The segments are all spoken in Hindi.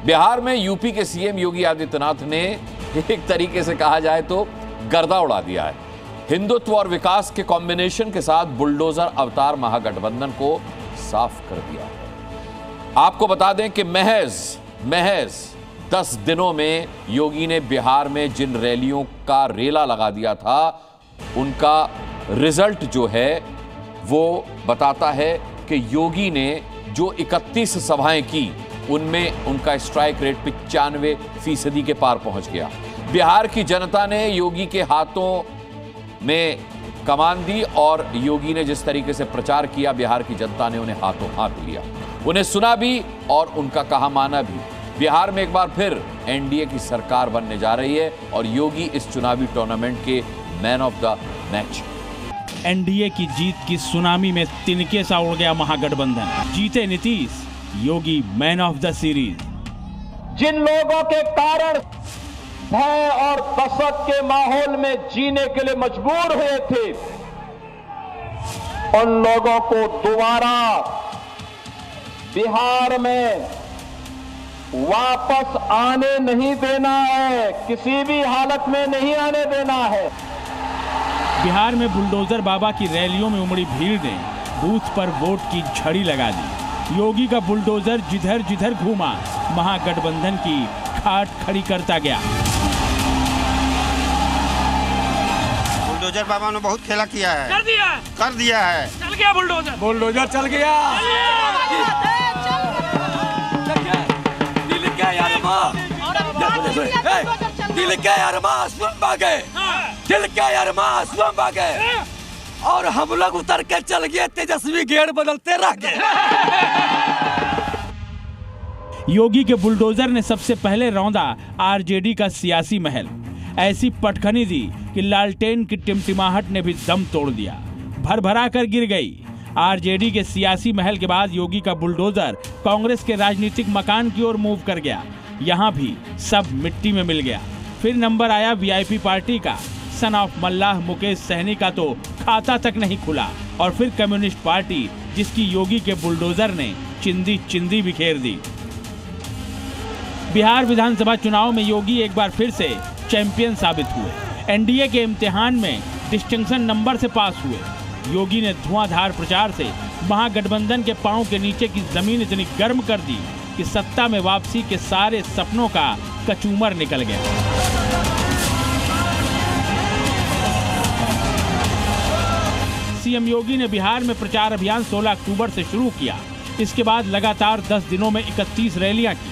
बिहार में यूपी के सीएम योगी आदित्यनाथ ने एक तरीके से कहा जाए तो गर्दा उड़ा दिया है। हिंदुत्व और विकास के कॉम्बिनेशन के साथ बुलडोजर अवतार महागठबंधन को साफ कर दिया है। आपको बता दें कि महज 10 दिनों में योगी ने बिहार में जिन रैलियों का रेला लगा दिया था, उनका रिजल्ट जो है वो बताता है कि योगी ने जो 31 सभाएं की, उनमें उनका स्ट्राइक रेट 95% के पार पहुंच गया। बिहार की जनता ने योगी के हाथों में कमान दी और योगी ने जिस तरीके से प्रचार किया, बिहार की जनता ने उन्हें हाथों हाथ लिया, उन्हें सुना भी और उनका कहा माना भी। बिहार में एक बार फिर एनडीए की सरकार बनने जा रही है और योगी इस चुनावी टूर्नामेंट के man of the match. NDA की जीत की सुनामी में तिनके सा उड़ गया महागठबंधन। जीते नीतीश, योगी मैन ऑफ द सीरीज। जिन लोगों के कारण भय और दहशत के माहौल में जीने के लिए मजबूर हुए थे, उन लोगों को दोबारा बिहार में वापस आने नहीं देना है, किसी भी हालत में नहीं आने देना है। बिहार में बुलडोजर बाबा की रैलियों में उमड़ी भीड़ ने बूथ पर वोट की झड़ी लगा दी। योगी का बुलडोजर जिधर जिधर घूमा, महागठबंधन की खाट खड़ी करता गया। बुलडोजर बाबा ने बहुत खेला किया है, कर दिया है। चल गया बुलडोजर चल गया। दिल क्या यार माँ, दिल क्या यार माँ, दिल क्या यार माँ, और हम लोग उतर के चल गए, तेजस्वी गेड़ बदलते रह गए। योगी के बुलडोजर ने सबसे पहले रौंदा आरजेडी का सियासी महल। ऐसी पटखनी दी कि लालटेन की टिमटिमाहट ने भी दम तोड़ दिया, भरभरा कर गिर गई। आरजेडी के सियासी महल के बाद योगी का बुलडोजर कांग्रेस के राजनीतिक मकान की ओर मूव कर गया। यहाँ भी सब मिट्टी में मिल गया। फिर नंबर आया वीआईपी पार्टी का। सन ऑफ मल्लाह मुकेश सहनी का तो खाता तक नहीं खुला। और फिर कम्युनिस्ट पार्टी, जिसकी योगी के बुलडोजर ने चिंदी चिंदी बिखेर दी। बिहार विधानसभा चुनाव में योगी एक बार फिर से चैंपियन साबित हुए। एनडीए के इम्तिहान में डिस्टिंक्शन नंबर से पास हुए। योगी ने धुआंधार प्रचार से महागठबंधन के पांव के नीचे की जमीन इतनी गर्म कर दी कि सत्ता में वापसी के सारे सपनों का कचूमर निकल गया। सीएम योगी ने बिहार में प्रचार अभियान 16 अक्टूबर से शुरू किया। इसके बाद लगातार 10 दिनों में 31 रैलियां की।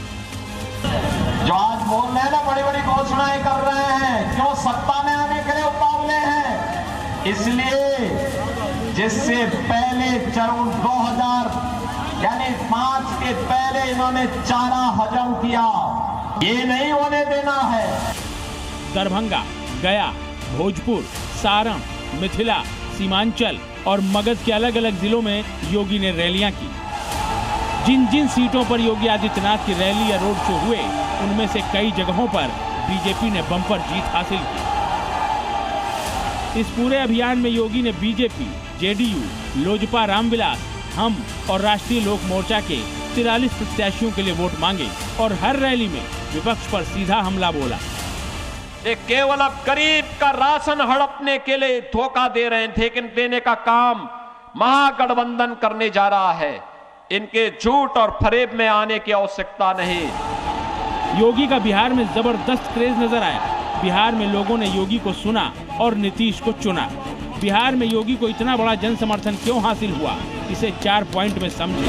जो आज बोल रहे हैं ना, बड़ी बड़ी घोषणाएं कर रहे हैं, क्यों सत्ता में आने के लिए उतावले हैं। इसलिए जिससे पहले चरण 2005 के पहले इन्होंने चारा हजम किया, ये नहीं होने देना है। दरभंगा, गया, भोजपुर, सारण, मिथिला, सीमांचल और मगध के अलग अलग जिलों में योगी ने रैलियां की। जिन जिन सीटों पर योगी आदित्यनाथ की रैली या रोड शो हुए, उनमें से कई जगहों पर बीजेपी ने बम्पर जीत हासिल की। इस पूरे अभियान में योगी ने बीजेपी, जेडीयू, लोजपा, रामविलास, हम और राष्ट्रीय लोक मोर्चा के 43 प्रत्याशियों के लिए वोट मांगे और हर रैली में विपक्ष पर सीधा हमला बोला। ये केवल अब गरीब का राशन हड़पने के लिए धोखा दे रहे थे, लेकिन देने का काम महागठबंधन करने जा रहा है। इनके झूठ और फरेब में आने की आवश्यकता नहीं। योगी का बिहार में जबरदस्त क्रेज नजर आया। बिहार में लोगों ने योगी को सुना और नीतीश को चुना। बिहार में योगी को इतना बड़ा जन समर्थन क्यों हासिल हुआ, इसे 4 पॉइंट में समझे।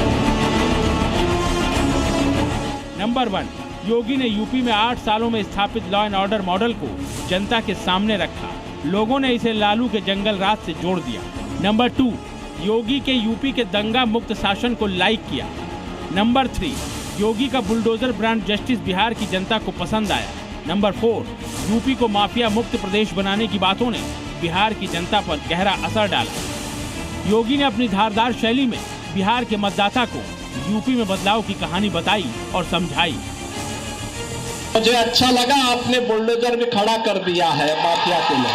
नंबर 1, योगी ने यूपी में 8 सालों में स्थापित लॉ एंड ऑर्डर मॉडल को जनता के सामने रखा। लोगों ने इसे लालू के जंगल राज से जोड़ दिया। नंबर 2, योगी के यूपी के दंगा मुक्त शासन को लाइक किया। नंबर 3, योगी का बुलडोजर ब्रांड जस्टिस बिहार की जनता को पसंद आया। नंबर 4, यूपी को माफिया मुक्त प्रदेश बनाने की बातों ने बिहार की जनता पर गहरा असर डाला। योगी ने अपनी धारदार शैली में बिहार के मतदाता को यूपी में बदलाव की कहानी बताई और समझाई। मुझे अच्छा लगा, आपने बुलडोजर भी खड़ा कर दिया है माफिया के लिए।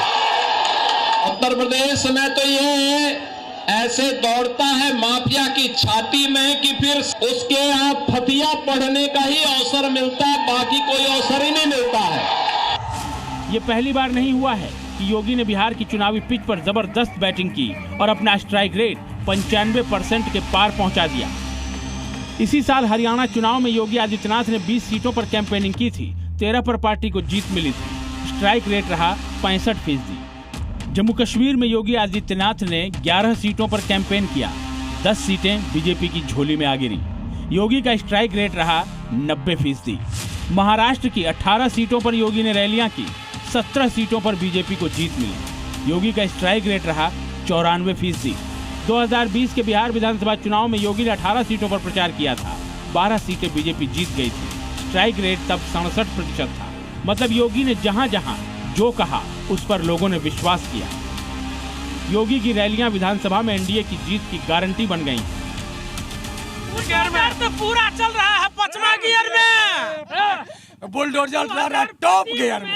उत्तर प्रदेश में तो ये है ऐसे दौड़ता है माफिया की छाती में कि फिर उसके यहाँ फतिया पढ़ने का ही अवसर मिलता है, बाकी कोई अवसर ही नहीं मिलता है। ये पहली बार नहीं हुआ है कि योगी ने बिहार की चुनावी पिच पर जबरदस्त बैटिंग की और अपना स्ट्राइक रेट 95% के पार पहुंचा दिया। इसी साल हरियाणा चुनाव में योगी आदित्यनाथ ने 20 सीटों पर कैंपेनिंग की थी, 13 पर पार्टी को जीत मिली थी। स्ट्राइक रेट रहा 65%। जम्मू कश्मीर में योगी आदित्यनाथ ने 11 सीटों पर कैंपेन किया, 10 सीटें बीजेपी की झोली में आ गिरी। योगी का स्ट्राइक रेट रहा 90%। महाराष्ट्र की 18 सीटों पर योगी ने रैलियां की, 17 सीटों पर बीजेपी को जीत मिली। योगी का स्ट्राइक रेट रहा 94%। 2020 के बिहार विधानसभा चुनाव में योगी ने 18 सीटों पर प्रचार किया था, 12 सीटें बीजेपी जीत गई थी। स्ट्राइक रेट तब 67% था। मतलब योगी ने जहां जहां जो कहा उस पर लोगों ने विश्वास किया। योगी की रैलियां विधानसभा में एनडीए की जीत की गारंटी बन गईं। तो पूरा चल रहा है 5वां गियर में, बुलडोजर चला रहा है टॉप गियर में।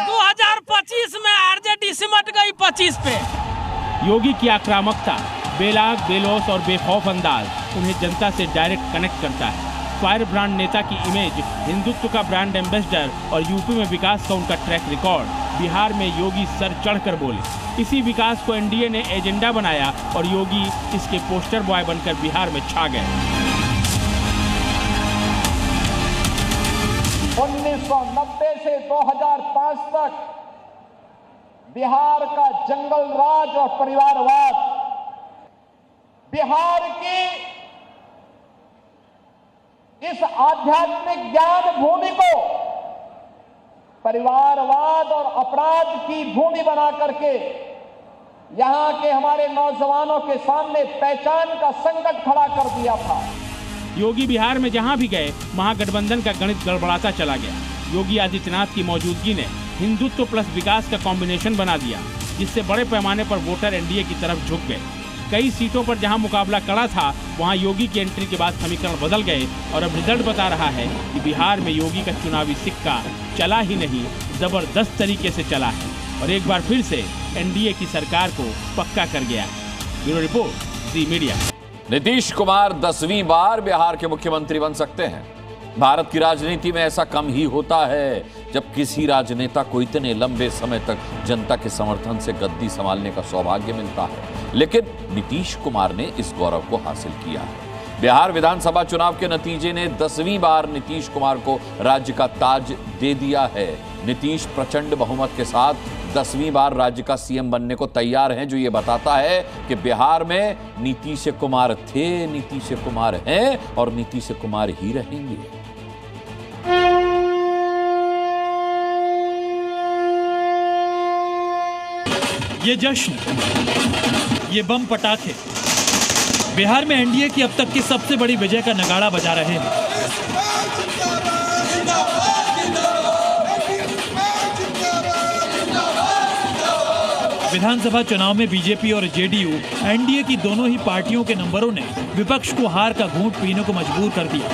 2025 में आरजेडी सिमट गई 25 पे। योगी की आक्रामकता, बेलाग, बेलौस और बेखौफ अंदाज उन्हें जनता से डायरेक्ट कनेक्ट करता है। फायर ब्रांड नेता की इमेज, हिंदुत्व का ब्रांड एम्बेसडर और यूपी में विकास का उनका ट्रैक रिकॉर्ड। बिहार में योगी सर चढ़कर बोले। इसी विकास को एनडीए ने एजेंडा बनाया और योगी इसके पोस्टर बॉय बनकर बिहार में छा गए। 1990 से 2005 तक बिहार का जंगल राज और परिवारवाद, बिहार की इस आध्यात्मिक ज्ञान भूमि को परिवारवाद और अपराध की भूमि बना करके यहां के हमारे नौजवानों के सामने पहचान का संकट खड़ा कर दिया था। योगी बिहार में जहां भी गए महागठबंधन का गणित गड़बड़ाता चला गया। योगी आदित्यनाथ की मौजूदगी ने हिंदुत्व प्लस विकास का कॉम्बिनेशन बना दिया, जिससे बड़े पैमाने पर वोटर एनडीए की तरफ झुक गए। कई सीटों पर जहां मुकाबला कड़ा था वहां योगी की एंट्री के बाद समीकरण बदल गए और अब रिजल्ट बता रहा है कि बिहार में योगी का चुनावी सिक्का चला ही नहीं, जबरदस्त तरीके से चला है और एक बार फिर से एनडीए की सरकार को पक्का कर गया। ब्यूरो रिपोर्ट, जी मीडिया। नीतीश कुमार 10वीं बार बिहार के मुख्यमंत्री बन सकते हैं। भारत की राजनीति में ऐसा कम ही होता है जब किसी राजनेता को इतने लंबे समय तक जनता के समर्थन से गद्दी संभालने का सौभाग्य मिलता है, लेकिन नीतीश कुमार ने इस गौरव को हासिल किया है। बिहार विधानसभा चुनाव के नतीजे ने 10वीं बार नीतीश कुमार को राज्य का ताज दे दिया है। नीतीश प्रचंड बहुमत के साथ 10वीं बार राज्य का सीएम बनने को तैयार हैं, जो ये बताता है कि बिहार में नीतीश कुमार थे, नीतीश कुमार हैं और नीतीश कुमार ही रहेंगे। ये जश्न, ये बम पटाखे बिहार में एनडीए की अब तक की सबसे बड़ी विजय का नगाड़ा बजा रहे हैं। विधानसभा चुनाव में बीजेपी और जेडीयू एनडीए की दोनों ही पार्टियों के नंबरों ने विपक्ष को हार का घूंट पीने को मजबूर कर दिया।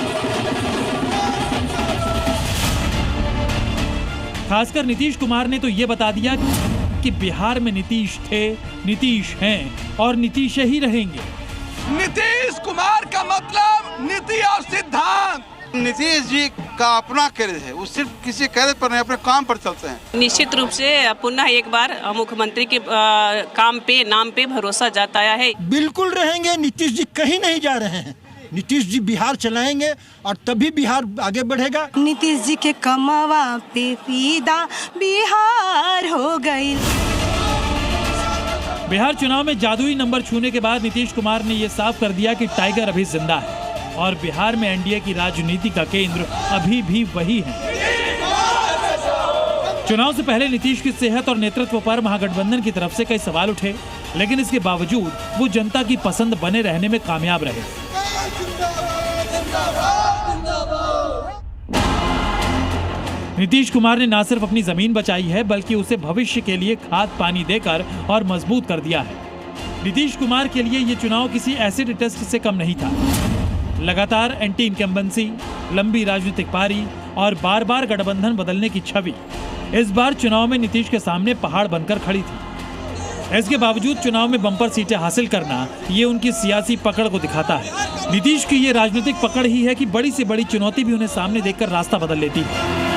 खासकर नीतीश कुमार ने तो ये बता दिया कि बिहार में नीतीश थे, नीतीश हैं और नीतीश ही रहेंगे। नीतीश कुमार का मतलब नीति और सिद्धांत। नीतीश जी का अपना क्रेडिट है, वो सिर्फ किसी क्रेडिट पर नहीं, अपने काम पर चलते हैं। निश्चित रूप से पुनः एक बार मुख्यमंत्री के काम पे, नाम पे भरोसा जताया है। बिल्कुल रहेंगे, नीतीश जी कहीं नहीं जा रहे हैं। नीतीश जी बिहार चलाएंगे और तभी बिहार आगे बढ़ेगा। नीतीश जी के कमावा पे फीदा बिहार हो गई। बिहार चुनाव में जादुई नंबर छूने के बाद नीतीश कुमार ने ये साफ कर दिया कि टाइगर अभी जिंदा है और बिहार में एनडीए की राजनीति का केंद्र अभी भी वही है। चुनाव से पहले नीतीश की सेहत और नेतृत्व पर महागठबंधन की तरफ से कई सवाल उठे, लेकिन इसके बावजूद वो जनता की पसंद बने रहने में कामयाब रहे। नीतीश कुमार ने न सिर्फ अपनी जमीन बचाई है, बल्कि उसे भविष्य के लिए खाद पानी देकर और मजबूत कर दिया है। नीतीश कुमार के लिए ये चुनाव किसी एसिड टेस्ट से कम नहीं था। लगातार एंटी इनकम्बेंसी, लंबी राजनीतिक पारी और बार बार गठबंधन बदलने की छवि इस बार चुनाव में नीतीश के सामने पहाड़ बनकर खड़ी थी। इसके बावजूद चुनाव में बम्पर सीटें हासिल करना ये उनकी सियासी पकड़ को दिखाता है। नीतीश की ये राजनीतिक पकड़ ही है कि बड़ी से बड़ी चुनौती भी उन्हें सामने देखकर रास्ता बदल लेती है।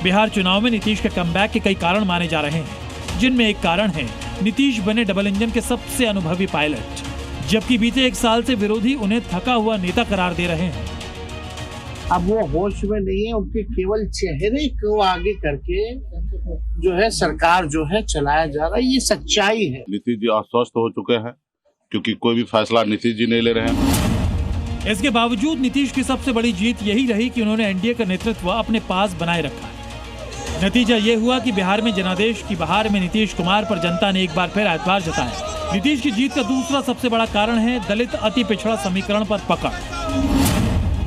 बिहार चुनाव में नीतीश के कमबैक के कई कारण माने जा रहे हैं, जिनमें एक कारण है नीतीश बने डबल इंजन के सबसे अनुभवी पायलट, जबकि बीते 1 साल से विरोधी उन्हें थका हुआ नेता करार दे रहे हैं। अब वो होश में नहीं है, उनके केवल चेहरे को आगे करके जो है सरकार जो है चलाया जा रहा है, ये सच्चाई है। नीतीश जी अस्वस्थ हो चुके हैं क्योंकि कोई भी फैसला नीतीश जी नहीं ले रहे हैं। इसके बावजूद नीतीश की सबसे बड़ी जीत यही रही कि उन्होंने एनडीए का नेतृत्व अपने पास बनाए रखा। नतीजा ये हुआ कि बिहार में जनादेश की बहार में नीतीश कुमार पर जनता ने एक बार फिर एतबार जताया। नीतीश की जीत का दूसरा सबसे बड़ा कारण है दलित अति पिछड़ा समीकरण पर पकड़।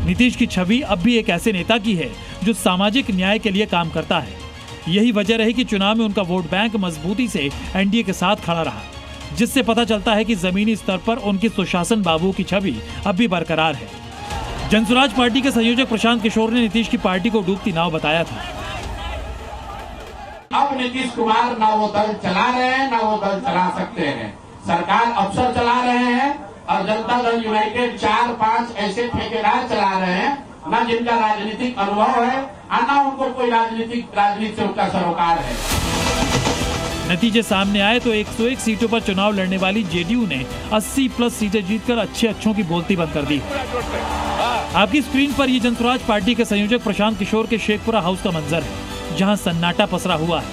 नीतीश की छवि अब भी एक ऐसे नेता की है जो सामाजिक न्याय के लिए काम करता है। यही वजह रही कि चुनाव में उनका वोट बैंक मजबूती से एनडीए के साथ खड़ा रहा, जिससे पता चलता है कि जमीनी स्तर पर उनकी सुशासन बाबू की छवि अब भी बरकरार है। जनसुराज पार्टी के संयोजक प्रशांत किशोर ने नीतीश की पार्टी को डूबती नाव बताया था। अब नीतीश कुमार ना वो दल चला रहे हैं ना वो दल चला सकते हैं। सरकार अफसर चला रहे हैं और जनता दल यूनाइटेड 4-5 ऐसे ठेकेदार चला रहे हैं ना जिनका राजनीतिक अनुभव है और ना उनको कोई राजनीति से उनका सरोकार है। नतीजे सामने आए तो 101 सीटों पर चुनाव लड़ने वाली जेडीयू ने 80+ सीटें जीतकर अच्छों की बोलती बंद कर दी। आपकी स्क्रीन पर ये जनसुराज पार्टी के संयोजक प्रशांत किशोर के शेखपुरा हाउस का मंजर है, जहां सन्नाटा पसरा हुआ है,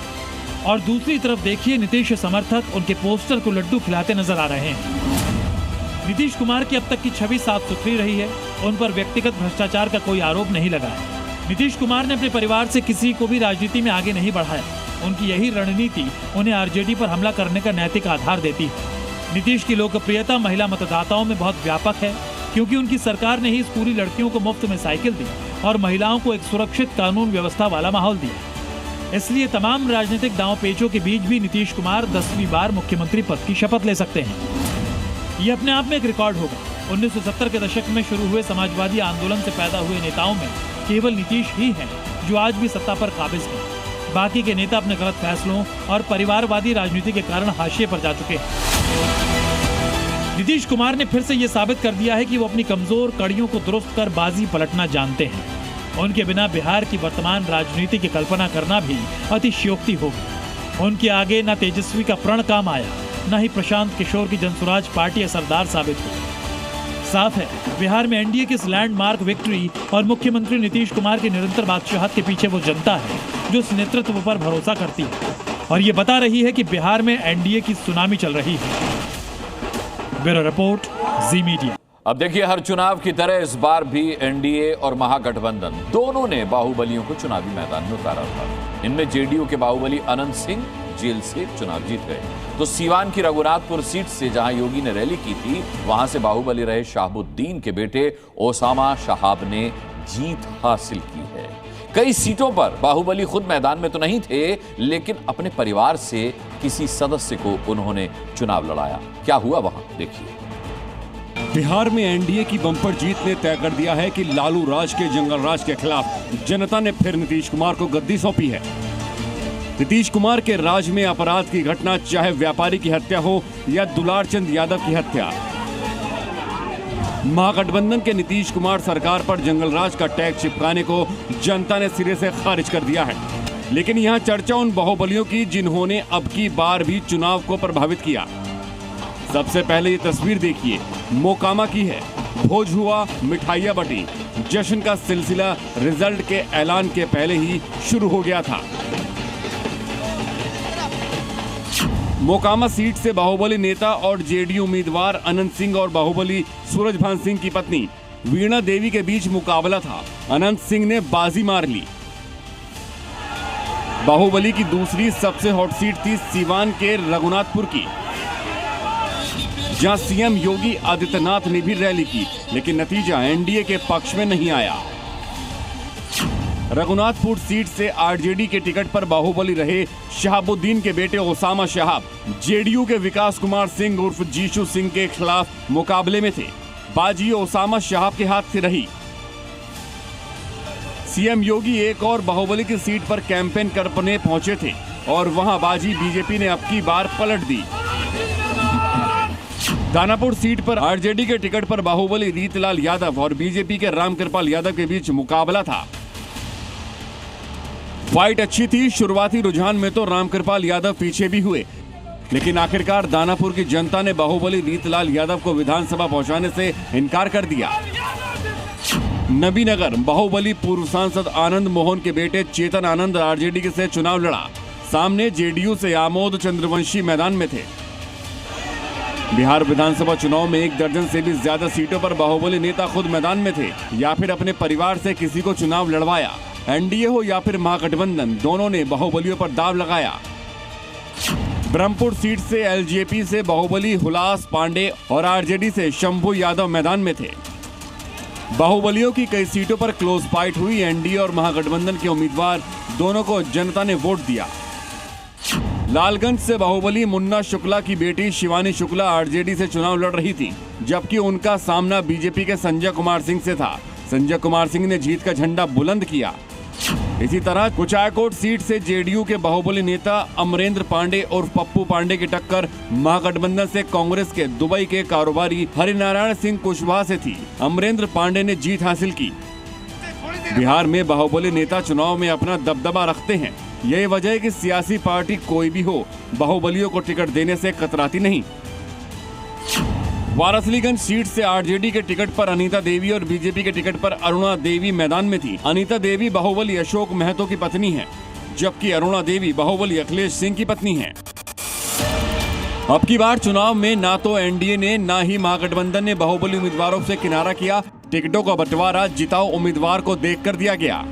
और दूसरी तरफ देखिए नीतीश समर्थक उनके पोस्टर को लड्डू खिलाते नजर आ रहे हैं। नीतीश कुमार की अब तक की छवि साफ सुथरी रही है, उन पर व्यक्तिगत भ्रष्टाचार का कोई आरोप नहीं लगा है। नीतीश कुमार ने अपने परिवार से किसी को भी राजनीति में आगे नहीं बढ़ाया। उनकी यही रणनीति उन्हें आरजेडी पर हमला करने का नैतिक आधार देती है। नीतीश की लोकप्रियता महिला मतदाताओं में बहुत व्यापक है, क्योंकि उनकी सरकार ने ही स्कूली लड़कियों को मुफ्त में साइकिल दी और महिलाओं को एक सुरक्षित कानून व्यवस्था वाला माहौल दिया। इसलिए तमाम राजनीतिक दांव पेचों के बीच भी नीतीश कुमार 10वीं बार मुख्यमंत्री पद की शपथ ले सकते हैं। ये अपने आप में एक रिकॉर्ड होगा। 1970 के दशक में शुरू हुए समाजवादी आंदोलन से पैदा हुए नेताओं में केवल नीतीश ही हैं जो आज भी सत्ता पर काबिज हैं। बाकी के नेता अपने गलत फैसलों और परिवारवादी राजनीति के कारण हाशिए पर जा चुके हैं। नीतीश कुमार ने फिर से ये साबित कर दिया है कि वो अपनी कमजोर कड़ियों को दुरुस्त कर बाजी पलटना जानते हैं। उनके बिना बिहार की वर्तमान राजनीति की कल्पना करना भी अतिशयोक्ति होगी। उनके आगे न तेजस्वी का प्रण काम आया, न ही प्रशांत किशोर की जनसुराज पार्टी असरदार साबित हुई। साफ है, बिहार में एनडीए की लैंडमार्क विक्ट्री और मुख्यमंत्री नीतीश कुमार की निरंतर बादशाहत के पीछे वो जनता है जो इस नेतृत्व पर भरोसा करती है और ये बता रही है कि बिहार में एनडीए की सुनामी चल रही है। ब्यूरो रिपोर्ट, जी मीडिया। अब देखिए, हर चुनाव की तरह इस बार भी एनडीए और महागठबंधन दोनों ने बाहुबलियों को चुनावी मैदान में उतारा था। इनमें जेडीयू के बाहुबली अनंत सिंह जेल से चुनाव जीत गए, तो सीवान की रघुनाथपुर सीट से जहां योगी ने रैली की थी, वहां से बाहुबली रहे शहाबुद्दीन के बेटे ओसामा शहाब ने जीत हासिल की है। कई सीटों पर बाहुबली खुद मैदान में तो नहीं थे, लेकिन अपने परिवार से किसी सदस्य को उन्होंने चुनाव लड़ाया। क्या हुआ वहां, देखिए। बिहार में एनडीए की बम्पर जीत ने तय कर दिया है कि लालू राज के जंगल राज के खिलाफ जनता ने फिर नीतीश कुमार को गद्दी सौंपी है। नीतीश कुमार के राज में अपराध की घटना, चाहे व्यापारी की हत्या हो या दुलारचंद यादव की हत्या, महागठबंधन के नीतीश कुमार सरकार पर जंगल राज का टैग चिपकाने को जनता ने सिरे से खारिज कर दिया है। लेकिन यहाँ चर्चा उन बाहुबलियों की जिन्होंने अब की बार भी चुनाव को प्रभावित किया। सबसे पहले ये तस्वीर देखिए, मोकामा की है। भोज हुआ, मिठाइयां बटी, जश्न का सिलसिला रिजल्ट के ऐलान के पहले ही शुरू हो गया था। मोकामा सीट से बाहुबली नेता और जेडीयू उम्मीदवार अनंत सिंह और बाहुबली सूरजभान सिंह की पत्नी वीणा देवी के बीच मुकाबला था। अनंत सिंह ने बाजी मार ली। बाहुबली की दूसरी सबसे हॉट सीट थी सीवान के रघुनाथपुर की, जहां सीएम योगी आदित्यनाथ ने भी रैली की, लेकिन नतीजा एनडीए के पक्ष में नहीं आया। रघुनाथपुर सीट से आरजेडी के टिकट पर बाहुबली रहे शहाबुद्दीन के बेटे ओसामा शहाब जेडीयू के विकास कुमार सिंह उर्फ जीशु सिंह के खिलाफ मुकाबले में थे। बाजी ओसामा शहाब के हाथ से रही। सीएम योगी एक और बाहुबली की सीट पर कैंपेन करने पहुंचे थे और वहां बाजी बीजेपी ने अब की बार पलट दी। दानापुर सीट पर आरजेडी के टिकट पर बाहुबली रीतलाल यादव और बीजेपी के रामकृपाल यादव के बीच मुकाबला था। फाइट अच्छी थी। शुरुआती रुझान में तो रामकृपाल यादव पीछे भी हुए, लेकिन आखिरकार दानापुर की जनता ने बाहुबली रीतलाल यादव को विधानसभा पहुंचाने से इनकार कर दिया। नबीनगर बाहुबली पूर्व सांसद आनंद मोहन के बेटे चेतन आनंद आरजेडी से चुनाव लड़ा। सामने जेडीयू से आमोद चंद्रवंशी मैदान में थे। बिहार विधानसभा चुनाव में 1 दर्जन से भी ज्यादा सीटों पर बाहुबली नेता खुद मैदान में थे या फिर अपने परिवार से किसी को चुनाव लड़वाया। एनडीए हो या फिर महागठबंधन, दोनों ने बाहुबलियों पर दाव लगाया। ब्रह्मपुर सीट से एलजेपी से बाहुबली हुलास पांडे और आरजेडी से शंभू यादव मैदान में थे। बाहुबलियों की कई सीटों पर क्लोज फाइट हुई। एनडीए और महागठबंधन के उम्मीदवार दोनों को जनता ने वोट दिया। लालगंज से बाहुबली मुन्ना शुक्ला की बेटी शिवानी शुक्ला आरजेडी से चुनाव लड़ रही थी, जबकि उनका सामना बीजेपी के संजय कुमार सिंह से था। संजय कुमार सिंह ने जीत का झंडा बुलंद किया। इसी तरह कुचायकोट सीट से जेडीयू के बाहुबली नेता अमरेंद्र पांडे और पप्पू पांडे की टक्कर महागठबंधन से कांग्रेस के दुबई के कारोबारी हरिनारायण सिंह कुशवाहा से थी। अमरेंद्र पांडे ने जीत हासिल की। बिहार में बाहुबली नेता चुनाव में अपना दबदबा रखते हैं। यही वजह है कि सियासी पार्टी कोई भी हो, बाहुबलियों को टिकट देने से कतराती नहीं। वारासलीगंज सीट से आरजेडी के टिकट पर अनीता देवी और बीजेपी के टिकट पर अरुणा देवी मैदान में थी। अनीता देवी बाहुबली अशोक महतो की पत्नी है, जबकि अरुणा देवी बाहुबली अखिलेश सिंह की पत्नी है। अब की बार चुनाव में ना तो एनडीए ने ना ही महागठबंधन ने बाहुबली उम्मीदवारों से किनारा किया। टिकटों का बंटवारा जिताऊ उम्मीदवार को देखकर दिया गया।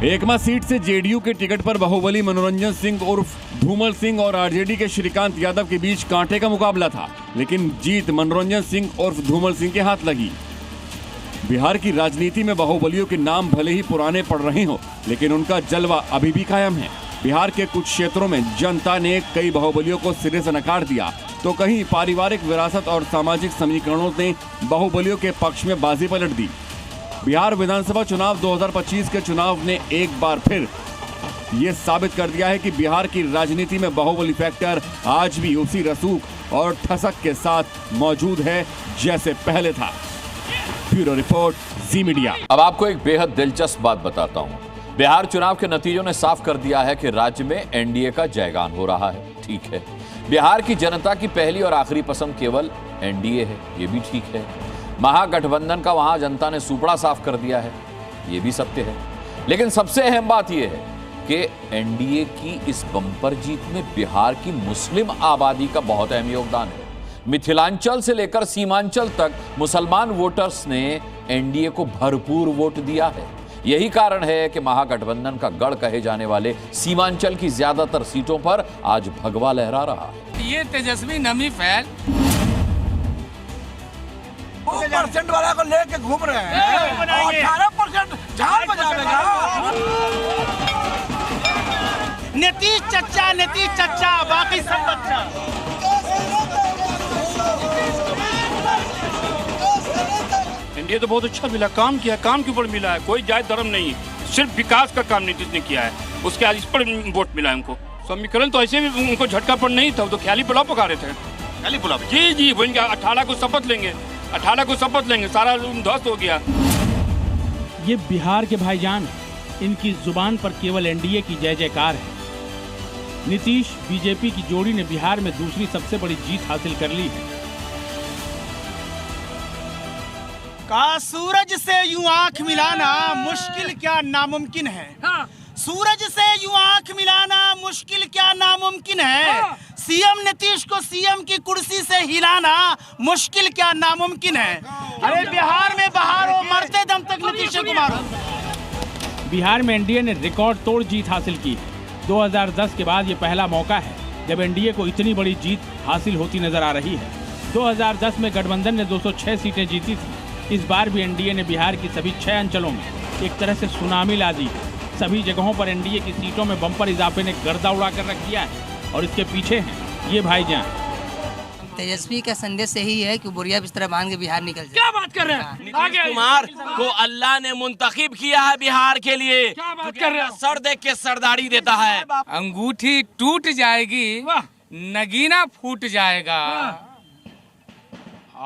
एकमा सीट से जेडीयू के टिकट पर बाहुबली मनोरंजन सिंह उर्फ धूमल सिंह और आरजेडी के श्रीकांत यादव के बीच कांटे का मुकाबला था, लेकिन जीत मनोरंजन सिंह उर्फ धूमल सिंह के हाथ लगी। बिहार की राजनीति में बाहुबलियों के नाम भले ही पुराने पड़ रहे हो, लेकिन उनका जलवा अभी भी कायम है। बिहार के कुछ क्षेत्रों में जनता ने कई बाहुबलियों को सिरे से नकार दिया, तो कहीं पारिवारिक विरासत और सामाजिक समीकरणों ने बाहुबलियों के पक्ष में बाजी पलट दी। बिहार विधानसभा चुनाव 2025 के चुनाव ने एक बार फिर ये साबित कर दिया है कि बिहार की राजनीति में बाहुबली फैक्टर आज भी उसी रसूख और ठसक के साथ मौजूद है जैसे पहले था। ब्यूरो रिपोर्ट, जी मीडिया। अब आपको एक बेहद दिलचस्प बात बताता हूं। बिहार चुनाव के नतीजों ने साफ कर दिया है कि राज्य में एनडीए का जयगान हो रहा है। ठीक है, बिहार की जनता की पहली और आखिरी पसंद केवल एनडीए है, ये भी ठीक है। महागठबंधन का वहां जनता ने सुपड़ा साफ कर दिया है, ये भी सत्य है। लेकिन सबसे अहम बात यह है कि एनडीए की इस बम्पर जीत में बिहार की मुस्लिम आबादी का बहुत अहम योगदान है। मिथिलांचल से लेकर सीमांचल तक मुसलमान वोटर्स ने एनडीए को भरपूर वोट दिया है। यही कारण है कि महागठबंधन का गढ़ कहे जाने वाले सीमांचल की ज्यादातर सीटों पर आज भगवा लहरा रहा है। ये तेजस्वी नमी फैल 2% वाला को लेके घूम रहे हैं, 18% झाड़ बजावेगा। नीतीश चच्चा बाकी सब बच्चा। एनडीए तो बहुत अच्छा मिला, काम किया, काम के ऊपर मिला है, कोई जात धर्म नहीं, सिर्फ विकास का काम नीतीश ने किया है, उसके आज इस पर वोट मिला है उनको। समीकरण तो ऐसे भी उनको झटका पर नहीं था, तो ख्याली पुलाव पका रहे थे। ख्याली पुलाव? जी वो 18 को शपथ लेंगे, 18 को शपथ लेंगे, सारा ध्वस्त हो गया। ये बिहार के भाईजान, इनकी जुबान पर केवल एनडीए की जय जयकार है। नीतीश बीजेपी की जोड़ी ने बिहार में दूसरी सबसे बड़ी जीत हासिल कर ली है। का सूरज से यूं आंख मिलाना मुश्किल क्या नामुमकिन है। सूरज से यूं आंख मिलाना मुश्किल क्या नामुमकिन है। सीएम नीतीश को सीएम की कुर्सी से हिलाना मुश्किल क्या नामुमकिन है। अरे बिहार में बहार हो, मरते दम तक नीतीश कुमार हो। बिहार में एनडीए ने रिकॉर्ड तोड़ जीत हासिल की है। 2010 के बाद ये पहला मौका है जब एनडीए को इतनी बड़ी जीत हासिल होती नजर आ रही है। 2010 में गठबंधन ने 206 सीटें जीती थी। इस बार भी एनडीए ने बिहार की सभी 6 अंचलों में एक तरह से सुनामी ला दी है। सभी जगहों पर एनडीए की सीटों में बम्पर इजाफे ने गर्दा उड़ा कर रख दिया है और इसके पीछे हैं ये भाईजान। तेजस्वी का संदेश यही है कि बोरिया बिस्तरा बांध के बिहार निकल जाए। क्या बात कर रहे हैं? नीतीश कुमार को अल्लाह ने मुंतखब किया है बिहार के लिए। क्या बात कर रहे हैं? सर देख के सरदारी देता है। अंगूठी टूट जाएगी, नगीना फूट जाएगा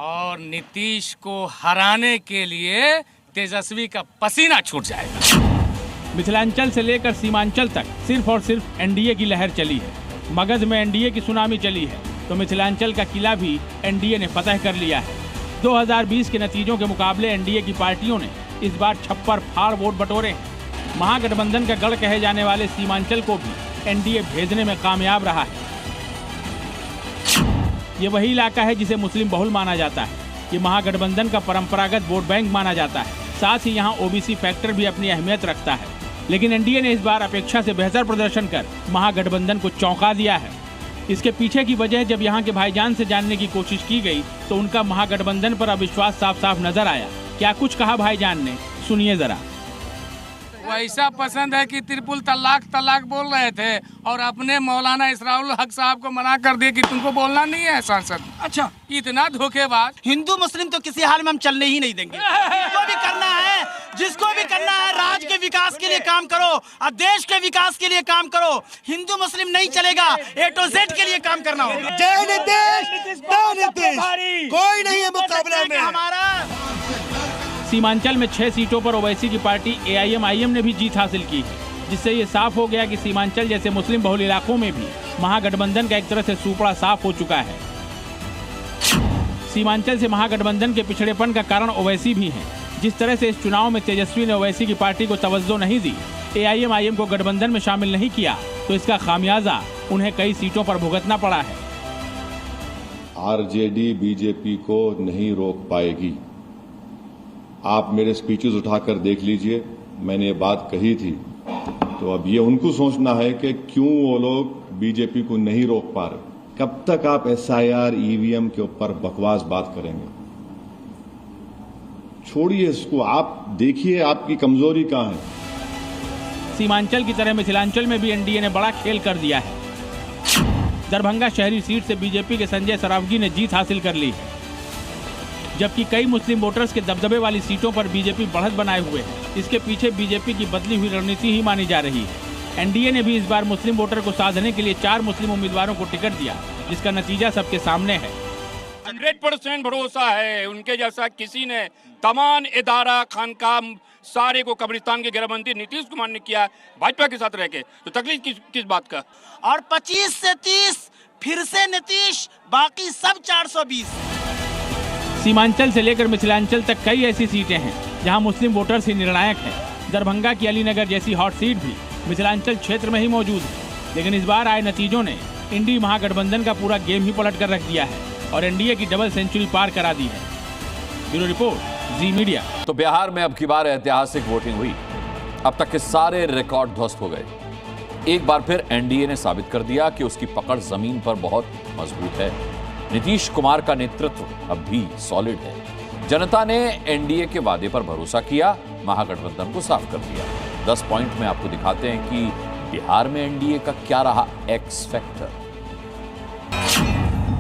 और नीतीश को हराने के लिए तेजस्वी का पसीना छूट जाएगा। मिथिलांचल से लेकर सीमांचल तक सिर्फ और सिर्फ एनडीए की लहर चली है। मगध में एनडीए की सुनामी चली है तो मिथिलांचल का किला भी एनडीए ने फतह कर लिया है। 2020 के नतीजों के मुकाबले एनडीए की पार्टियों ने इस बार छप्पर फाड़ वोट बटोरे हैं। महागठबंधन का गढ़ कहे जाने वाले सीमांचल को भी एनडीए भेजने में कामयाब रहा है। ये वही इलाका है जिसे मुस्लिम बहुल माना जाता है। ये महागठबंधन का परंपरागत वोट बैंक माना जाता है। साथ ही यहाँ ओबीसी फैक्टर भी अपनी अहमियत रखता है। लेकिन एनडीए ने इस बार अपेक्षा से बेहतर प्रदर्शन कर महागठबंधन को चौंका दिया है। इसके पीछे की वजह जब यहाँ के भाईजान से जानने की कोशिश की गई तो उनका महागठबंधन पर अविश्वास साफ साफ नजर आया। क्या कुछ कहा भाईजान ने, सुनिए जरा। वैसा पसंद है कि त्रिपुल तलाक बोल रहे थे और अपने मौलाना इसराउल हक साहब को मना कर दिए कि तुमको बोलना नहीं है सांसद। अच्छा, इतना धोखेबाज। हिंदू मुस्लिम तो किसी हाल में हम चलने ही नहीं देंगे। जिसको भी करना है राज्य के विकास के लिए काम करो और देश के विकास के लिए काम करो। हिंदू मुस्लिम नहीं चलेगा, A to Z के लिए काम करना होगा। जय नीतीश, कोई नहीं है मुकाबला में हमारा। सीमांचल में 6 सीटों पर ओवैसी की पार्टी AIM-IM ने भी जीत हासिल की है, जिससे ये साफ हो गया कि सीमांचल जैसे मुस्लिम बहुल इलाकों में भी महागठबंधन का एक तरह से सूपड़ा साफ हो चुका है। सीमांचल से महागठबंधन के पिछड़ेपन का कारण ओवैसी भी है। जिस तरह से इस चुनाव में तेजस्वी ने ओवैसी की पार्टी को तवज्जो नहीं दी, AIM-IM को गठबंधन में शामिल नहीं किया, तो इसका खामियाजा उन्हें कई सीटों पर भुगतना पड़ा है। आरजेडी बीजेपी को नहीं रोक पाएगी। आप मेरे स्पीचेस उठाकर देख लीजिए, मैंने ये बात कही थी। तो अब ये उनको सोचना है कि क्यों वो लोग बीजेपी को नहीं रोक पा रहे। कब तक आप SIR EVM के ऊपर बकवास बात करेंगे? छोड़िए इसको, आप देखिए आपकी कमजोरी कहां है। सीमांचल की तरह मिथिलांचल में भी एनडीए ने बड़ा खेल कर दिया है। दरभंगा शहरी सीट से बीजेपी के संजय सरावगी ने जीत हासिल कर ली है, जबकि कई मुस्लिम वोटर्स के दबदबे वाली सीटों पर बीजेपी बढ़त बनाए हुए है। इसके पीछे बीजेपी की बदली हुई रणनीति ही मानी जा रही है। एनडीए ने भी इस बार मुस्लिम वोटर को साधने के लिए 4 मुस्लिम उम्मीदवारों को टिकट दिया, जिसका नतीजा सबके सामने है। 100% भरोसा है उनके जैसा किसी ने तमाम इदारा खानका सारे को कब्रिस्तान के गृहमंत्री नीतीश कुमार ने किया भाजपा के साथ रह के, तो तकलीफ किस बात का। और 25 से 30 फिर से नीतीश, बाकी सब 420। सीमांचल से लेकर मिथिलांचल तक कई ऐसी सीटें हैं जहां मुस्लिम वोटर्स ही निर्णायक हैं। दरभंगा की अलीनगर जैसी हॉट सीट भी मिथिलांचल क्षेत्र में ही मौजूद है। लेकिन इस बार आए नतीजों ने इंडी महागठबंधन का पूरा गेम ही पलट कर रख दिया है और एनडीए की डबल सेंचुरी पार करा दी है। ब्यूरो रिपोर्ट, जी मीडिया। तो बिहार में अब की बार ऐतिहासिक वोटिंग हुई। अब तक के सारे रिकॉर्ड ध्वस्त हो गए। एक बार फिर एनडीए ने साबित कर दिया कि उसकी पकड़ जमीन पर बहुत मजबूत है। नीतीश कुमार का नेतृत्व अब भी सॉलिड है। जनता ने एनडीए के वादे पर भरोसा किया, महागठबंधन को साफ कर दिया। 10 पॉइंट में आपको दिखाते हैं कि बिहार में एनडीए का क्या रहा एक्स फैक्टर।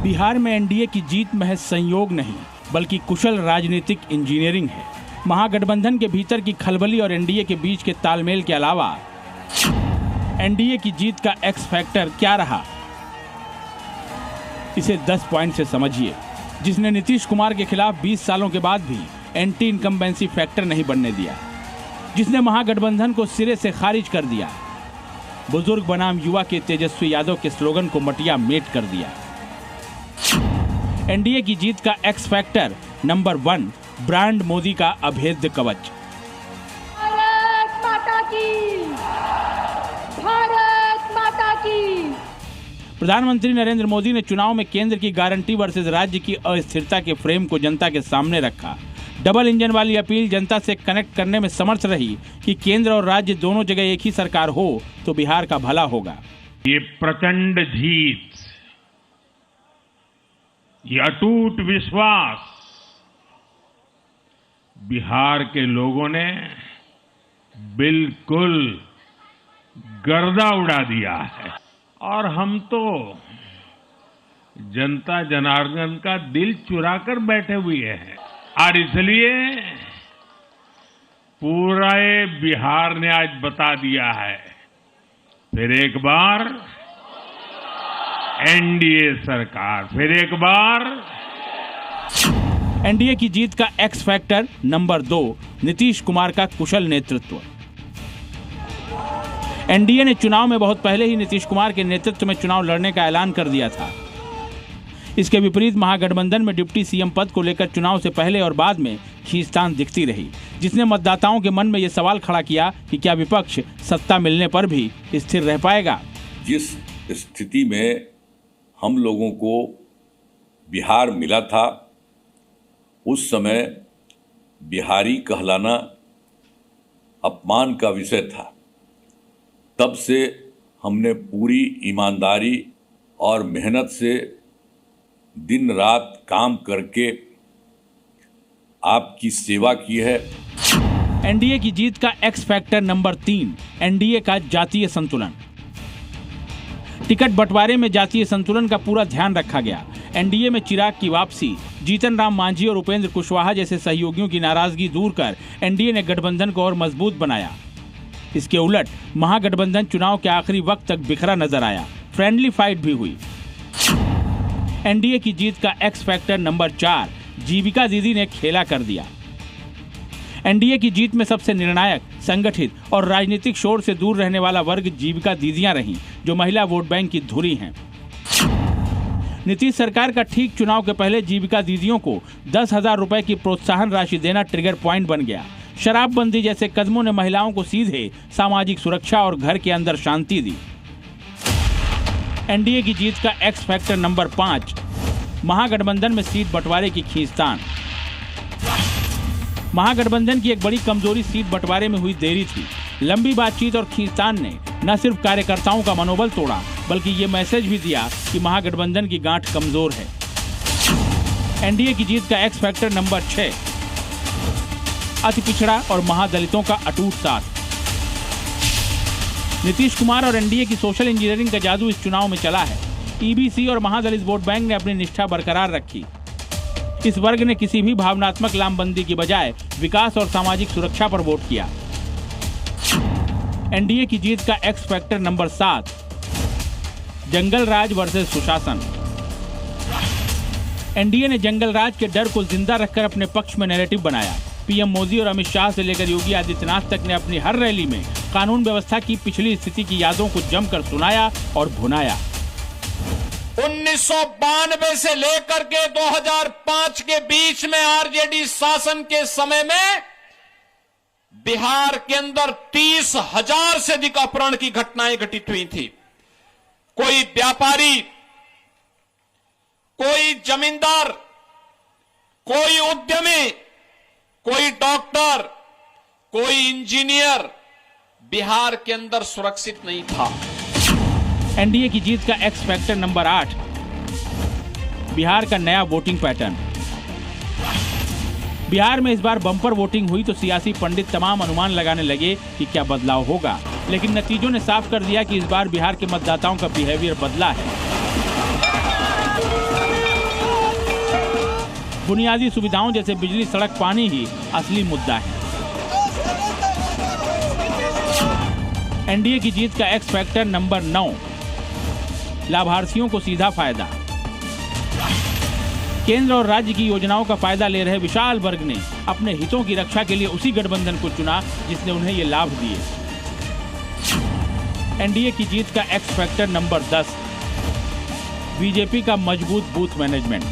बिहार में एनडीए की जीत महज संयोग नहीं, बल्कि कुशल राजनीतिक इंजीनियरिंग है। महागठबंधन के भीतर की खलबली और एनडीए के बीच के तालमेल के अलावा एनडीए की जीत का एक्स फैक्टर क्या रहा, इसे 10 पॉइंट से समझिए, जिसने नीतीश कुमार के खिलाफ 20 सालों के बाद भी एंटी इनकम्बेंसी फैक्टर नहीं बनने दिया, जिसने महागठबंधन को सिरे से खारिज कर दिया, बुजुर्ग बनाम युवा के तेजस्वी यादव के स्लोगन को मटिया मेट कर दिया। एनडीए की जीत का x factor number 1, brand Modi का अभेद्य कवच। भारत माता की, भारत माता की। प्रधानमंत्री नरेंद्र मोदी ने चुनाव में केंद्र की गारंटी वर्सेस राज्य की अस्थिरता के फ्रेम को जनता के सामने रखा। डबल इंजन वाली अपील जनता से कनेक्ट करने में समर्थ रही कि केंद्र और राज्य दोनों जगह एक ही सरकार हो तो बिहार का भला होगा। ये प्रचंड जीत, ये अटूट विश्वास बिहार के लोगों ने बिल्कुल गर्दा उड़ा दिया है। और हम तो जनता जनार्दन का दिल चुरा कर बैठे हुए हैं और इसलिए पूरा बिहार ने आज बता दिया है, फिर एक बार एनडीए सरकार, फिर एक बार। एनडीए की जीत का x factor number 2, Nitish Kumar का कुशल नेतृत्व। एनडीए ने चुनाव में बहुत पहले ही नीतीश कुमार के नेतृत्व में चुनाव लड़ने का ऐलान कर दिया था। इसके विपरीत महागठबंधन में डिप्टी सीएम पद को लेकर चुनाव से पहले और बाद में खींचतान दिखती रही, जिसने मतदाताओं के मन में यह सवाल खड़ा किया कि क्या विपक्ष सत्ता मिलने पर भी स्थिर रह पाएगा। जिस स्थिति में हम लोगों को बिहार मिला था, उस समय बिहारी कहलाना अपमान का विषय था। तब से हमने पूरी ईमानदारी और मेहनत से दिन रात काम करके आपकी सेवा की है। एनडीए की जीत का एक्स फैक्टर नंबर 3, एनडीए का जातीय संतुलन। टिकट बंटवारे में जातीय संतुलन का पूरा ध्यान रखा गया। एनडीए में चिराग की वापसी, जीतन राम मांझी और उपेंद्र कुशवाहा जैसे सहयोगियों की नाराजगी दूर कर एनडीए ने गठबंधन को और मजबूत बनाया। इसके उलट महागठबंधन चुनाव के आखिरी वक्त तक बिखरा नजर आया। फ्रेंडली फाइट भी हुई। एनडीए की जीत का एक्स फैक्टर नंबर 4, जीविका दीदी ने खेला कर दिया। एनडीए की जीत में सबसे निर्णायक, संगठित और राजनीतिक शोर से दूर रहने वाला वर्ग जीविका दीदियां रहीं, जो महिला वोट बैंक की धुरी हैं। नीतीश सरकार का ठीक चुनाव के पहले जीविका दीदियों को 10,000 रुपए की प्रोत्साहन राशि देना ट्रिगर पॉइंट बन गया। शराबबंदी जैसे कदमों ने महिलाओं को सीधे सामाजिक सुरक्षा और घर के अंदर शांति दी। एनडीए की जीत का एक्स फैक्टर नंबर 5, महागठबंधन में सीट बंटवारे की खींचतान। महागठबंधन की एक बड़ी कमजोरी सीट बंटवारे में हुई देरी थी। लंबी बातचीत और खींचतान ने न सिर्फ कार्यकर्ताओं का मनोबल तोड़ा, बल्कि ये मैसेज भी दिया कि महागठबंधन की गांठ कमजोर है। एनडीए की जीत का एक्स फैक्टर नंबर 6, अति पिछड़ा और महादलितों का अटूट साथ। नीतीश कुमार और एनडीए की सोशल इंजीनियरिंग का जादू इस चुनाव में चला है। ईबीसी और महादलित वोट बैंक ने अपनी निष्ठा बरकरार रखी। इस वर्ग ने किसी भी भावनात्मक लामबंदी की बजाय विकास और सामाजिक सुरक्षा पर वोट किया। एनडीए की जीत का एक्स फैक्टर नंबर 7, जंगल राज वर्सेस सुशासन। एनडीए ने जंगल राज के डर को जिंदा रखकर अपने पक्ष में नैरेटिव बनाया। पीएम मोदी और अमित शाह से लेकर योगी आदित्यनाथ तक ने अपनी हर रैली में कानून व्यवस्था की पिछली स्थिति की यादों को जमकर सुनाया और भुनाया। 1992 से लेकर के 2005 के बीच में आरजेडी शासन के समय में बिहार के अंदर 30,000 से अधिक अपहरण की घटनाएं घटित हुई थी। कोई व्यापारी, कोई जमींदार, कोई उद्यमी, कोई डॉक्टर, कोई इंजीनियर बिहार के अंदर सुरक्षित नहीं था। एनडीए की जीत का एक्स फैक्टर नंबर 8, बिहार का नया वोटिंग पैटर्न। बिहार में इस बार बम्पर वोटिंग हुई तो सियासी पंडित तमाम अनुमान लगाने लगे कि क्या बदलाव होगा, लेकिन नतीजों ने साफ कर दिया कि इस बार बिहार के मतदाताओं का बिहेवियर बदला है। बुनियादी सुविधाओं जैसे बिजली, सड़क, पानी ही असली मुद्दा है। एनडीए की जीत का एक्स फैक्टर नंबर 9, लाभार्थियों को सीधा फायदा। केंद्र और राज्य की योजनाओं का फायदा ले रहे विशाल वर्ग ने अपने हितों की रक्षा के लिए उसी गठबंधन को चुना जिसने उन्हें ये लाभ दिए। एनडीए की जीत का एक्स फैक्टर नंबर 10, बीजेपी का मजबूत बूथ मैनेजमेंट।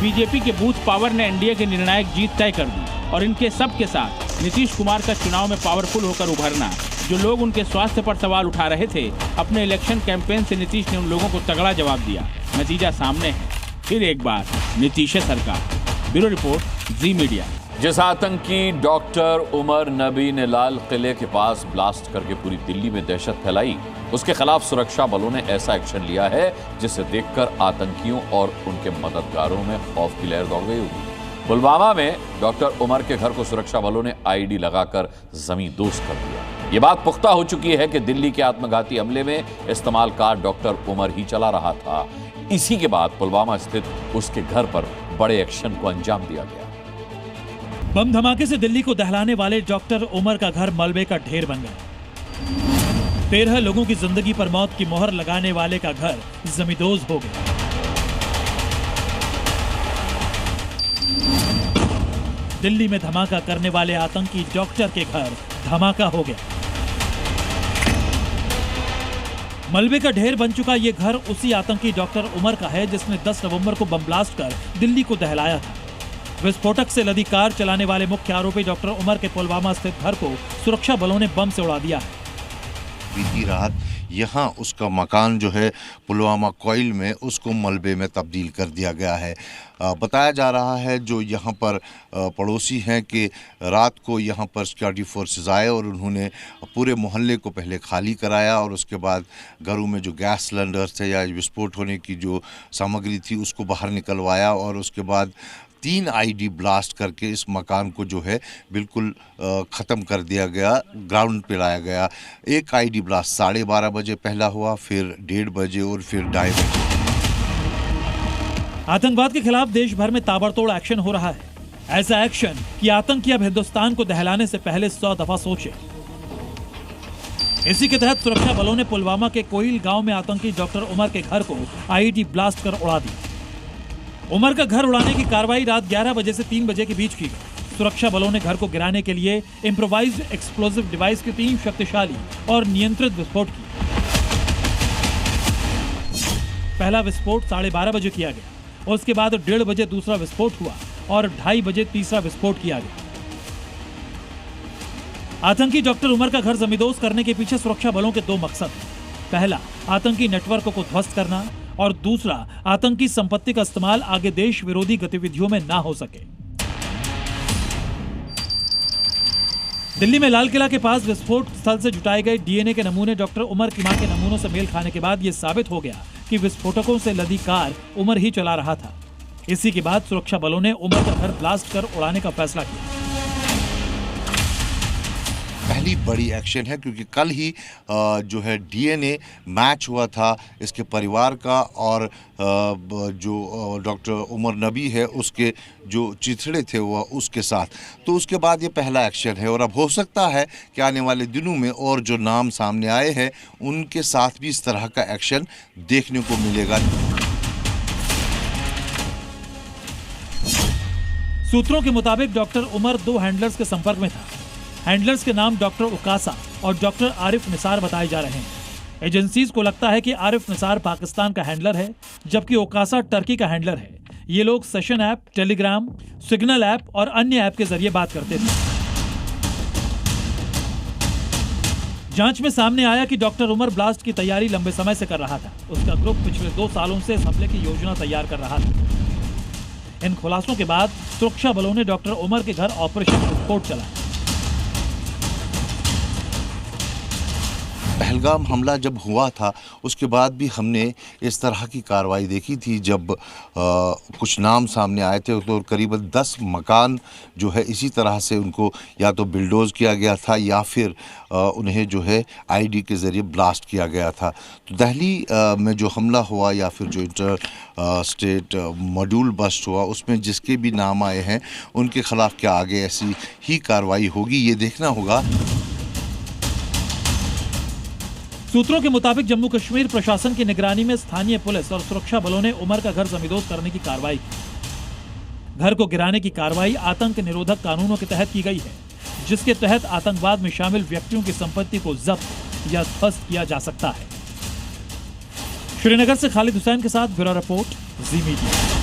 बीजेपी के बूथ पावर ने एनडीए की निर्णायक जीत तय कर दी और इनके सब के साथ नीतीश कुमार का चुनाव में पावरफुल होकर उभरना। जो लोग उनके स्वास्थ्य पर सवाल उठा रहे थे, अपने इलेक्शन कैंपेन से नीतीश ने उन लोगों को तगड़ा जवाब दिया। नतीजा सामने है, फिर एक बार नीतीश सरकार। ब्यूरो रिपोर्ट, जी मीडिया। जिस आतंकी डॉक्टर उमर नबी ने लाल किले के पास ब्लास्ट करके पूरी दिल्ली में दहशत फैलाई, उसके खिलाफ सुरक्षा बलों ने ऐसा एक्शन लिया है जिसे देखकर आतंकियों और उनके मददगारों में खौफ की लहर दौड़ गई होगी। पुलवामा में डॉक्टर उमर के घर को सुरक्षा बलों ने आईडी लगाकर जमींदोज कर दिया। ये बात पुख्ता हो चुकी है कि दिल्ली के आत्मघाती हमले में इस्तेमाल कार डॉक्टर उमर ही चला रहा था। इसी के बाद पुलवामा स्थित उसके घर पर बड़े एक्शन को अंजाम दिया गया। बम धमाके से दिल्ली को दहलाने वाले डॉक्टर उमर का घर मलबे का ढेर बन गया। 13 लोगों की जिंदगी पर मौत की मोहर लगाने वाले का घर जमींदोज हो गया। दिल्ली में धमाका करने वाले आतंकी डॉक्टर के घर धमाका हो गया। मलबे का ढेर बन चुका ये घर उसी आतंकी डॉक्टर उमर का है जिसने 10 नवंबर को बम ब्लास्ट कर दिल्ली को दहलाया था। विस्फोटक से लदी कार चलाने वाले मुख्य आरोपी डॉक्टर उमर के पुलवामा स्थित घर को सुरक्षा बलों ने बम से उड़ा दिया है। बीती रात यहाँ उसका मकान जो है पुलवामा कॉइल में, उसको मलबे में तब्दील कर दिया गया है। बताया जा रहा है जो यहाँ पर पड़ोसी हैं कि रात को यहाँ पर सिक्योरिटी फोर्सेस आए और उन्होंने पूरे मोहल्ले को पहले खाली कराया और उसके बाद घरों में जो गैस सिलेंडर्स थे या विस्फोट होने की जो सामग्री थी उसको बाहर निकलवाया और उसके बाद 3 आईडी ब्लास्ट करके इस मकान को जो है बिल्कुल ख़त्म कर दिया गया, ग्राउंड पे लाया गया। एक आईडी ब्लास्ट 12:30 बजे पहला हुआ, फिर 1:30 बजे और फिर 2:30 बजे। आतंकवाद के खिलाफ देश भर में ताबड़तोड़ एक्शन हो रहा है। ऐसा एक्शन कि आतंकी अब हिंदुस्तान को दहलाने से पहले 100 दफा सोचे। इसी के तहत सुरक्षा बलों ने पुलवामा के कोइल गांव में आतंकी डॉक्टर उमर के घर को आईडी ब्लास्ट कर उड़ा दी। उमर का घर उड़ाने की कार्रवाई रात 11 बजे से 3 बजे के बीच की गई। सुरक्षा बलों ने घर को गिराने के लिए इम्प्रोवाइज्ड एक्सप्लोसिव डिवाइस के 3 शक्तिशाली और नियंत्रित विस्फोट किए। पहला विस्फोट 12:30 बजे किया गया, उसके बाद 1:30 बजे दूसरा विस्फोट हुआ और 2:30 बजे तीसरा विस्फोट किया गया। आतंकी डॉक्टर उमर का घर जमींदोज करने के पीछे सुरक्षा बलों के 2 मकसद हैं। पहला, आतंकी नेटवर्क को ध्वस्त करना और दूसरा, आतंकी संपत्ति का इस्तेमाल आगे देश विरोधी गतिविधियों में ना हो सके। दिल्ली में लाल किला के पास विस्फोट स्थल से जुटाए गए डीएनए के नमूने डॉक्टर उमर की मां के नमूनों से मेल खाने के बाद यह साबित हो गया कि विस्फोटकों से लदी कार उमर ही चला रहा था। इसी के बाद सुरक्षा बलों ने उमर का घर ब्लास्ट कर उड़ाने का फैसला किया। पहली बड़ी एक्शन है क्योंकि कल ही जो है डीएनए मैच हुआ था इसके परिवार का और जो डॉक्टर उमर नबी है उसके जो चिथड़े थे वो उसके साथ, तो उसके बाद ये पहला एक्शन है। और अब हो सकता है कि आने वाले दिनों में और जो नाम सामने आए हैं उनके साथ भी इस तरह का एक्शन देखने को मिलेगा। सूत्रों के मुताबिक डॉक्टर उमर 2 हैंडलर्स के संपर्क में था। हैंडलर्स के नाम डॉक्टर उकासा और डॉक्टर आरिफ निसार बताए जा रहे हैं। एजेंसीज को लगता है कि आरिफ निसार पाकिस्तान का हैंडलर है जबकि उकासा टर्की का हैंडलर है। ये लोग session app, Telegram, signal app और अन्य ऐप के जरिए बात करते थे। जांच में सामने आया कि डॉक्टर उमर ब्लास्ट की तैयारी लंबे समय से कर रहा था। उसका ग्रुप पिछले 2 सालों से इस हमले की योजना तैयार कर रहा था। इन खुलासों के बाद सुरक्षा बलों ने डॉक्टर उमर के घर ऑपरेशन विस्फोट चलाया। पहलगाम हमला जब हुआ था उसके बाद भी हमने इस तरह की कार्रवाई देखी थी। जब कुछ नाम सामने आए थे तो करीबन 10 मकान जो है इसी तरह से उनको या तो बिल्डोज किया गया था या फिर उन्हें जो है आईडी के ज़रिए ब्लास्ट किया गया था। तो दिल्ली में जो हमला हुआ या फिर जो इंटर स्टेट मॉड्यूल बस्ट हुआ उसमें जिसके भी नाम आए हैं उनके खिलाफ क्या आगे ऐसी ही कार्रवाई होगी, ये देखना होगा। सूत्रों के मुताबिक जम्मू कश्मीर प्रशासन की निगरानी में स्थानीय पुलिस और सुरक्षा बलों ने उमर का घर जमींदोज करने की कार्रवाई की। घर को गिराने की कार्रवाई आतंक निरोधक कानूनों के तहत की गई है, जिसके तहत आतंकवाद में शामिल व्यक्तियों की संपत्ति को जब्त या ध्वस्त किया जा सकता है। श्रीनगर से खालिद हुसैन के साथ ब्यूरो रिपोर्ट, जी मीडिया।